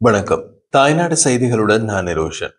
வணக்கம். தாய்நாடு செய்திகளுடன் நான் நிரோஷன்.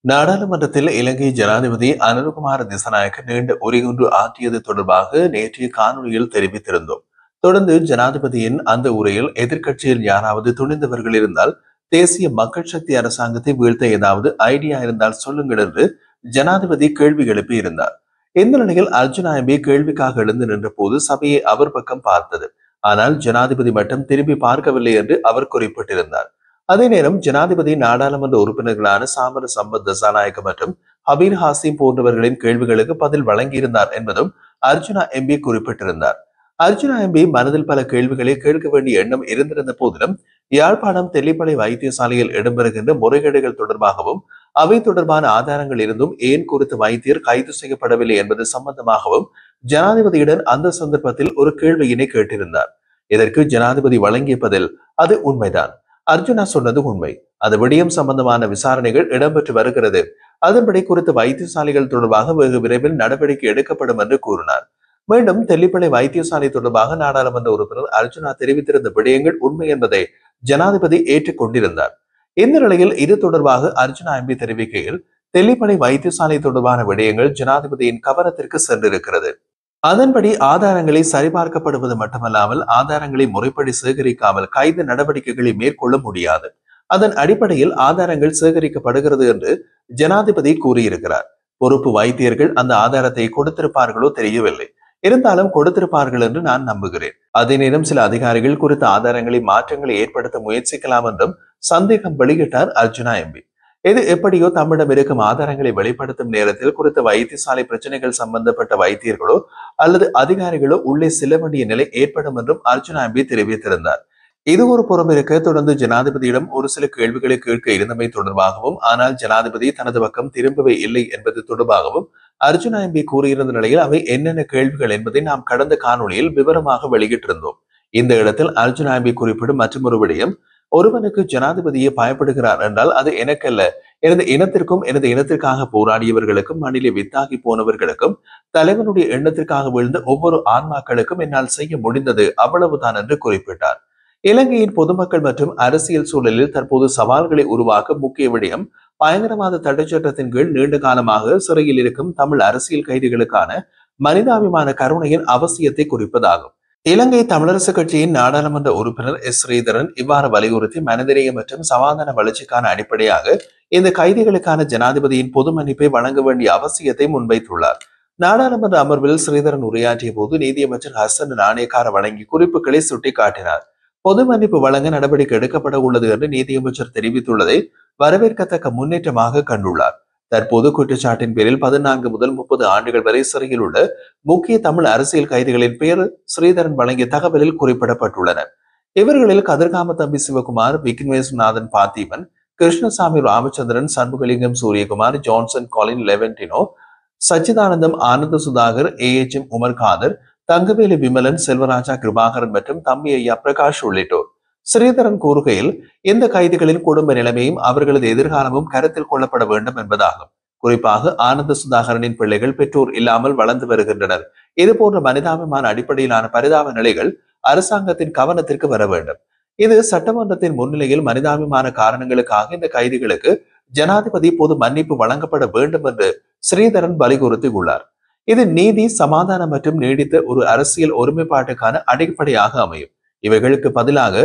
நாடாளுமன்றத்தில் இலங்கை ஜனாதிபதி அனுரகுமார திசாநாயக்க நீண்ட உரையொன்று ஆற்றியது தொடர்பாக நேற்றைய காணொலியில் தெரிவித்திருந்தோம். தொடர்ந்து ஜனாதிபதியின் அந்த உரையில் எதிர்க்கட்சியில் யாராவது துணிந்தவர்கள் இருந்தால் தேசிய மக்கள் சக்தி அரசாங்கத்தை வீழ்த்த ஏதாவது ஐடியா இருந்தால் சொல்லுங்கள் என்று ஜனாதிபதி கேள்வி எழுப்பி இருந்தார். இந்த நிலையில் அர்ஜுனா எம்பி கேள்விக்காக எழுந்து நின்ற போது சபையை அவர் பக்கம் பார்த்தது. ஆனால் ஜனாதிபதி மட்டும் திரும்பி பார்க்கவில்லை என்று அவர் குறிப்பிட்டிருந்தார். அதே நேரம் ஜனாதிபதி நாடாளுமன்ற உறுப்பினர்களான சாமர சம்பத் தசாநாயக்க மற்றும் ஹபீர் ஹாசிம் போன்றவர்களின் கேள்விகளுக்கு பதில் வழங்கியிருந்தார் என்பதும் அர்ஜுனா எம்பி குறிப்பிட்டிருந்தார். அர்ஜுனா எம்பி மனதில் பல கேள்விகளை கேட்க வேண்டிய எண்ணம் இருந்திருந்த போதிலும் யாழ்ப்பாணம் தெல்லிப்பளை வைத்தியசாலையில் இடம்பெறுகின்ற முறைகேடுகள் தொடர்பாகவும் அவை தொடர்பான ஆதாரங்கள் இருந்தும் ஏன் குறித்த வைத்தியர் கைது செய்யப்படவில்லை என்பது சம்பந்தமாகவும் ஜனாதிபதியுடன் அந்த சந்தர்ப்பத்தில் ஒரு கேள்வியினை கேட்டிருந்தார். இதற்கு ஜனாதிபதி வழங்கிய பதில் அது உண்மைதான். அர்ஜுனா சொன்னது உண்மை. அது விடயம் சம்பந்தமான விசாரணைகள் இடம்பெற்று வருகிறது. அதன்படி குறித்த வைத்தியசாலைகள் தொடர்பாக வெகு விரைவில் நடவடிக்கை எடுக்கப்படும் என்று கூறினார். மீண்டும் தெல்லிப்பளை வைத்தியசாலை தொடர்பாக நாடாளுமன்ற உறுப்பினர் அர்ஜுனா தெரிவித்திருந்த விடயங்கள் உண்மை என்பதை ஜனாதிபதி ஏற்றுக்கொண்டிருந்தார். இந்த நிலையில் இது தொடர்பாக அர்ஜுனா எம்பி தெரிவிக்கையில் தெல்லிப்பளை வைத்தியசாலை தொடர்பான விடயங்கள் ஜனாதிபதியின் கவனத்திற்கு சென்றிருக்கிறது. அதன்படி ஆதாரங்களை சரிபார்க்கப்படுவது மட்டுமல்லாமல் ஆதாரங்களை முறைப்படி சேகரிக்காமல் கைது நடவடிக்கைகளை மேற்கொள்ள முடியாது. அதன் அடிப்படையில் ஆதாரங்கள் சேகரிக்கப்படுகிறது என்று ஜனாதிபதி கூறியிருக்கிறார். பொறுப்பு வைத்தியர்கள் அந்த ஆதாரத்தை கொடுத்திருப்பார்களோ தெரியவில்லை. இருந்தாலும் கொடுத்திருப்பார்கள் என்று நான் நம்புகிறேன். அதே நேரம் சில அதிகாரிகள் குறித்த ஆதாரங்களை மாற்றங்களை ஏற்படுத்த முயற்சிக்கலாம் என்றும் சந்தேகம் வெளியிட்டார் அர்ஜுனா எம்பி. எது எப்படியோ தம்மிடம் இருக்கும் ஆதாரங்களை வெளிப்படுத்தும் நேரத்தில் குறித்த வைத்தியசாலை பிரச்சனைகள் சம்பந்தப்பட்ட வைத்தியர்களோ அல்லது அதிகாரிகளோ உள்ளே செல்ல வேண்டிய நிலை ஏற்படும் என்றும் அர்ஜுனா எம்பி தெரிவித்திருந்தார். இது ஒரு புறம் இருக்க தொடர்ந்து ஜனாதிபதியிடம் ஒரு சில கேள்விகளை கேட்க இருந்தமை தொடர்பாகவும் ஆனால் ஜனாதிபதி தனது பக்கம் திரும்பவே இல்லை என்பது தொடர்பாகவும் அர்ஜுனா எம்பி கூறியிருந்த நிலையில் அவை என்னென்ன கேள்விகள் என்பதை நாம் கடந்த காணொலியில் விவரமாக வெளியிட்டிருந்தோம். இந்த இடத்தில் அர்ஜுனா எம்பி குறிப்பிடும் மற்றொரு விடயம், ஒருவனுக்கு ஜனாதிபதியை பயப்படுகிறார் என்றால் அது எனக்கல்ல, எனது இனத்திற்கும் எனது இனத்திற்காக போராடியவர்களுக்கும் மண்ணிலே வித்தாகி போனவர்களுக்கும் தலைவனுடைய எண்ணத்திற்காக விழுந்த ஒவ்வொரு ஆன்மாக்களுக்கும் என்னால் செய்ய முடிந்தது அவ்வளவுதான் என்று குறிப்பிட்டார். இலங்கையின் பொதுமக்கள் மற்றும் அரசியல் சூழலில் தற்போது சவால்களை உருவாக்க முக்கிய விடயம் பயங்கரவாத தடை சட்டத்தின் கீழ் நீண்ட காலமாக சிறையில் இருக்கும் தமிழ் அரசியல் கைதிகளுக்கான மனிதாபிமான கருணையின் அவசியத்தை குறிப்பதாகும். இலங்கை தமிழரசு கட்சியின் நாடாளுமன்ற உறுப்பினர் எஸ் ஸ்ரீதரன் இவ்வாறு வலியுறுத்தி மனிதநேய மற்றும் சமாதான வளர்ச்சிக்கான அடிப்படையாக இந்த கைதிகளுக்கான ஜனாதிபதியின் பொது மன்னிப்பை வழங்க வேண்டிய அவசியத்தை முன்வைத்துள்ளார். நாடாளுமன்ற அமர்வில் ஸ்ரீதரன் உரையாற்றிய போது நீதியமைச்சர் ஹசன் நாணயக்கார வழங்கி குறிப்புகளை சுட்டிக்காட்டினார். பொது மன்னிப்பு வழங்க நடவடிக்கை எடுக்கப்பட உள்ளது என்று நீதியமைச்சர் தெரிவித்துள்ளதை வரவேற்கத்தக்க முன்னேற்றமாக கண்டுள்ளார். தற்போது குற்றச்சாட்டின் பேரில் 14 முதல் 30 ஆண்டுகள் வரை சிறையில் உள்ள முக்கிய தமிழ் அரசியல் கைதிகளின் பெயர் ஸ்ரீதரன் வழங்கிய தகவலில் குறிப்பிடப்பட்டுள்ளன. இவர்களில் கதிர்காம தம்பி சிவகுமார், விக்னேஸ்வரநாதன் பார்த்திபன், கிருஷ்ணசாமி ராமச்சந்திரன், சண்முகலிங்கம் சூரியகுமார், ஜான்சன் காலின் லெவன்டினோ, சச்சிதானந்தம் ஆனந்த சுதாகர், AHM உமர் காதர், தங்கவேலு விமலன், செல்வராஜா கிருபாகரன் மற்றும் தம்பி ஐயா பிரகாஷ் உள்ளிட்டோர். ஸ்ரீதரன் கூறுகையில் இந்த கைதிகளின் குடும்ப நிலைமையும் அவர்களது எதிர்காலமும் கருத்தில் கொள்ளப்பட வேண்டும் என்பதாகும். குறிப்பாக ஆனந்த சுதாகரனின் பிள்ளைகள் பெற்றோர் இல்லாமல் வளர்ந்து வருகின்றனர். இது போன்ற மனிதாபிமான அடிப்படையிலான பரிதாப நிலைகள் அரசாங்கத்தின் கவனத்திற்கு வர வேண்டும். இது சட்டமன்றத்தின் முன்னிலையில் மனிதாபிமான காரணங்களுக்காக இந்த கைதிகளுக்கு ஜனாதிபதி பொது மன்னிப்பு வழங்கப்பட வேண்டும் என்று ஸ்ரீதரன் வலியுறுத்தி உள்ளார். இது நீதி, சமாதானம் மற்றும் நீடித்த ஒரு அரசியல் ஒருமைப்பாட்டுக்கான அடிப்படையாக அமையும். இவைகளுக்கு பதிலாக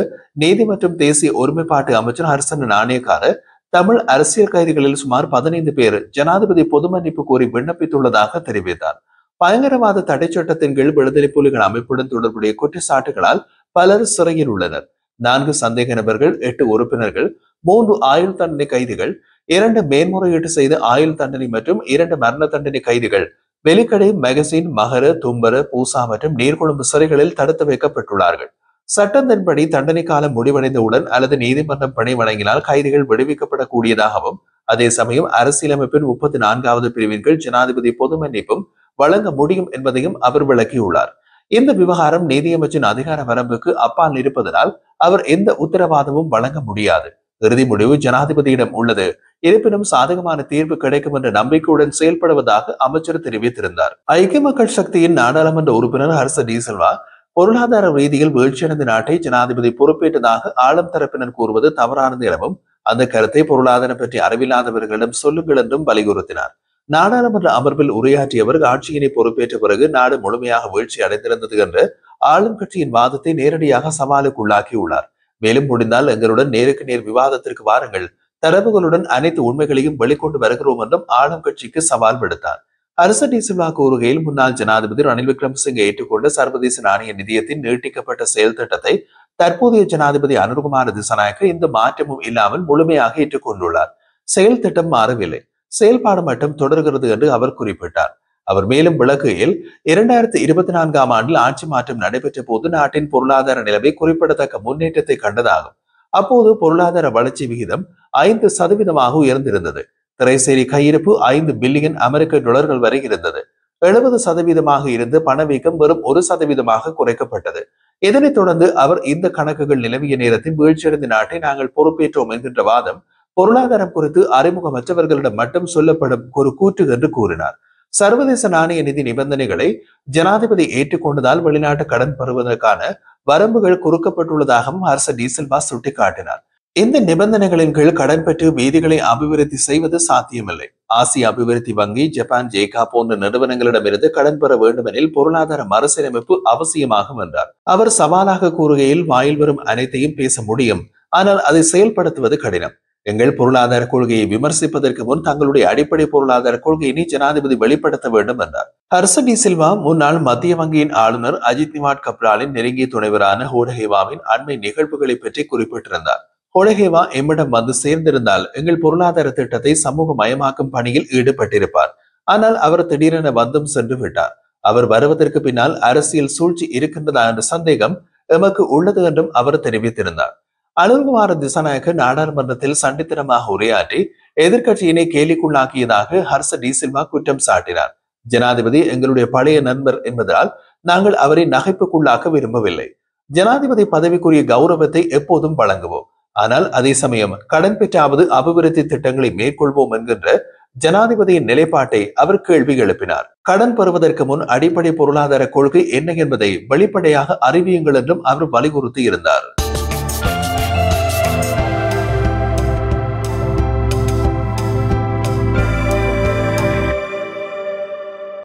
நீதி மற்றும் தேசிய ஒருமைப்பாட்டு அமைச்சர் ஹர்சன் நாணயக்கார தமிழ் அரசியல் கைதிகளில் சுமார் 15 பேர் ஜனாதிபதி பொது மன்னிப்பு கோரி விண்ணப்பித்துள்ளதாக தெரிவித்தார். பயங்கரவாத தடை சட்டத்தின் கீழ் விடுதலை புலிகள் அமைப்புடன் தொடர்புடைய குற்றச்சாட்டுகளால் பலர் சிறையில் உள்ளனர். 4 சந்தேக நபர்கள், 8 உறுப்பினர்கள், 3 ஆயுள் தண்டனை கைதிகள், 2 மேன்முறையீட்டு செய்த ஆயுள் தண்டனை மற்றும் 2 மரண தண்டனை கைதிகள் வெலிக்கடை, மெகசின், மகர, தும்பர, பூசா மற்றும் நீர்கொழும்பு சிறைகளில் தடுத்து வைக்கப்பட்டுள்ளார்கள். சட்டத்தின்படி தண்டனை காலம் முடிவடைந்தவுடன் அல்லது நீதிமன்றம் பணி வழங்கினால் கைதிகள் விடுவிக்கப்படக்கூடியதாகவும் அதே சமயம் அரசியலமைப்பின் 34வது பிரிவின் கீழ் ஜனாதிபதி பொது மன்னிப்பும் வழங்க முடியும் என்பதையும் அவர் விளக்கியுள்ளார். இந்த விவகாரம் நீதியமைச்சின் அதிகார வரம்புக்கு அப்பால் இருப்பதனால் அவர் எந்த உத்தரவாதமும் வழங்க முடியாது. இறுதி முடிவு ஜனாதிபதியிடம் உள்ளது. இருப்பினும் சாதகமான தீர்வு கிடைக்கும் என்ற நம்பிக்கையுடன் செயல்படுவதாக அமைச்சர் தெரிவித்திருந்தார். ஐக்கிய மக்கள் சக்தியின் நாடாளுமன்ற உறுப்பினர் ஹர்ச டி சில்வா பொருளாதார ரீதியில் வீழ்ச்சியடைந்த நாட்டை ஜனாதிபதி பொறுப்பேற்றதாக ஆளும் தரப்பினர் கூறுவது தவறானது எனவும் அந்த கருத்தை பொருளாதாரம் பற்றி அறிவில்லாதவர்களிடம் சொல்லுங்கள் என்றும் வலியுறுத்தினார். நாடாளுமன்ற அமர்வில் உரையாற்றியவர் ஆட்சியினை பொறுப்பேற்ற பிறகு நாடு முழுமையாக வீழ்ச்சி அடைந்திருந்தது என்று ஆளும் கட்சியின் வாதத்தை நேரடியாக சவாலுக்குள்ளாக்கியுள்ளார். மேலும் முடிந்தால் எங்களுடன் நேருக்கு நேர் விவாதத்திற்கு வாருங்கள், தரவுகளுடன் அனைத்து உண்மைகளையும் வெளிக்கொண்டு வருகிறோம் என்றும் ஆளும் கட்சிக்கு சவால் விடுத்தார். அரச டி சில்வா கூறுகையில், முன்னாள் ஜனாதிபதி ரணில் விக்ரமசிங்கே ஏற்றுக்கொண்ட சர்வதேச நாணய நிதியத்தின் நீட்டிக்கப்பட்ட செயல் திட்டத்தை தற்போதைய ஜனாதிபதி அனுரகுமார திசாநாயக்க இந்த மாற்றமும் இல்லாமல் முழுமையாக ஏற்றுக்கொண்டுள்ளார். செயல் திட்டம் மாறவில்லை, செயல்பாடு மட்டும் தொடர்கிறது என்று அவர் குறிப்பிட்டார். அவர் மேலும் விளக்குகையில், 2024 ஆண்டில் ஆட்சி மாற்றம் நடைபெற்ற போது நாட்டின் பொருளாதார நிலைமை குறிப்பிடத்தக்க முன்னேற்றத்தை கண்டதாகும். அப்போது பொருளாதார வளர்ச்சி விகிதம் 5% உயர்ந்திருந்தது. திரைசேரி கையிருப்பு 5 பில்லியன் அமெரிக்க டாலர்கள் வரை இருந்தது. 70% இருந்த பணவீக்கம் வெறும் 1% குறைக்கப்பட்டது. இதனைத் தொடர்ந்து அவர் இந்த கணக்குகள் நிலவிய நேரத்தில் வீழ்ச்சியடைந்த நாட்டை நாங்கள் பொறுப்பேற்றோம் என்கின்ற வாதம் பொருளாதாரம் குறித்து அறிமுகமற்றவர்களிடம் மட்டும் சொல்லப்படும் ஒரு கூற்று என்று கூறினார். சர்வதேச நாணய நிதி நிபந்தனைகளை ஜனாதிபதி ஏற்றுக்கொண்டதால் வெளிநாட்டு கடன் பெறுவதற்கான வரம்புகள் குறுக்கப்பட்டுள்ளதாகவும் அரச டி சில்வா சுட்டிக்காட்டினார். இந்த நிபந்தனைகளின் கீழ் கடன் பெற்று வீதிகளை அபிவிருத்தி செய்வது சாத்தியமில்லை. ஆசிய அபிவிருத்தி வங்கி, ஜப்பான் ஜேகா போன்ற நிறுவனங்களிடமிருந்து கடன் பெற வேண்டுமெனில் பொருளாதார மறுசீரமைப்பு அவசியமாகும் என்றார். அவர் சவாலாக கூறுகையில், வாயில் வரும் அனைத்தையும் பேச முடியும், ஆனால் அதை செயல்படுத்துவது கடினம். எங்கள் பொருளாதார கொள்கையை விமர்சிப்பதற்கு முன் தங்களுடைய அடிப்படை பொருளாதார கொள்கையினை ஜனாதிபதி வெளிப்படுத்த வேண்டும் என்றார். ஹர்ஷ டி சில்வா முன்னாள் மத்திய வங்கியின் ஆளுநர் அஜித் நிவாட் கப்ராலின் நெருங்கிய துணைவரான ஹோடஹேவாவின் அண்மை நிகழ்வுகளை பற்றி குறிப்பிட்டிருந்தார். ஹோடஹேவா எம்மிடம் வந்து சேர்ந்திருந்தால் எங்கள் பொருளாதார திட்டத்தை சமூக மயமாக்கும் பணியில் ஈடுபட்டிருப்பார். ஆனால் அவர் திடீரென வந்தும் சென்று விட்டார். அவர் வருவதற்கு பின்னால் அரசியல் சூழ்ச்சி இருக்கின்றதா என்ற சந்தேகம் எமக்கு உள்ளது என்றும் அவர் தெரிவித்திருந்தார். அனுரகுமார திசாநாயக்க நாடாளுமன்றத்தில் சண்டித்தனமாக உரையாற்றி எதிர்கட்சியினை கேலிக்குள்ளாக்கியதாக ஹர்ஷ டி சில்வா குற்றம் சாட்டினார். ஜனாதிபதி எங்களுடைய பழைய நண்பர் என்பதால் நாங்கள் அவரை நகைப்புக்குள்ளாக்க விரும்பவில்லை. ஜனாதிபதி பதவிக்குரிய கௌரவத்தை எப்போதும் வழங்குவோம். ஆனால் அதே சமயம் கடன் பெற்றாவது அபிவிருத்தி திட்டங்களை மேற்கொள்வோம் என்கின்ற ஜனாதிபதியின் நிலைப்பாட்டை அவர் கேள்வி எழுப்பினார். கடன் பெறுவதற்கு முன் அடிப்படை பொருளாதார கொள்கை என்ன என்பதை வெளிப்படையாக அறிவியுங்கள் என்றும் அவர் வலியுறுத்தி இருந்தார்.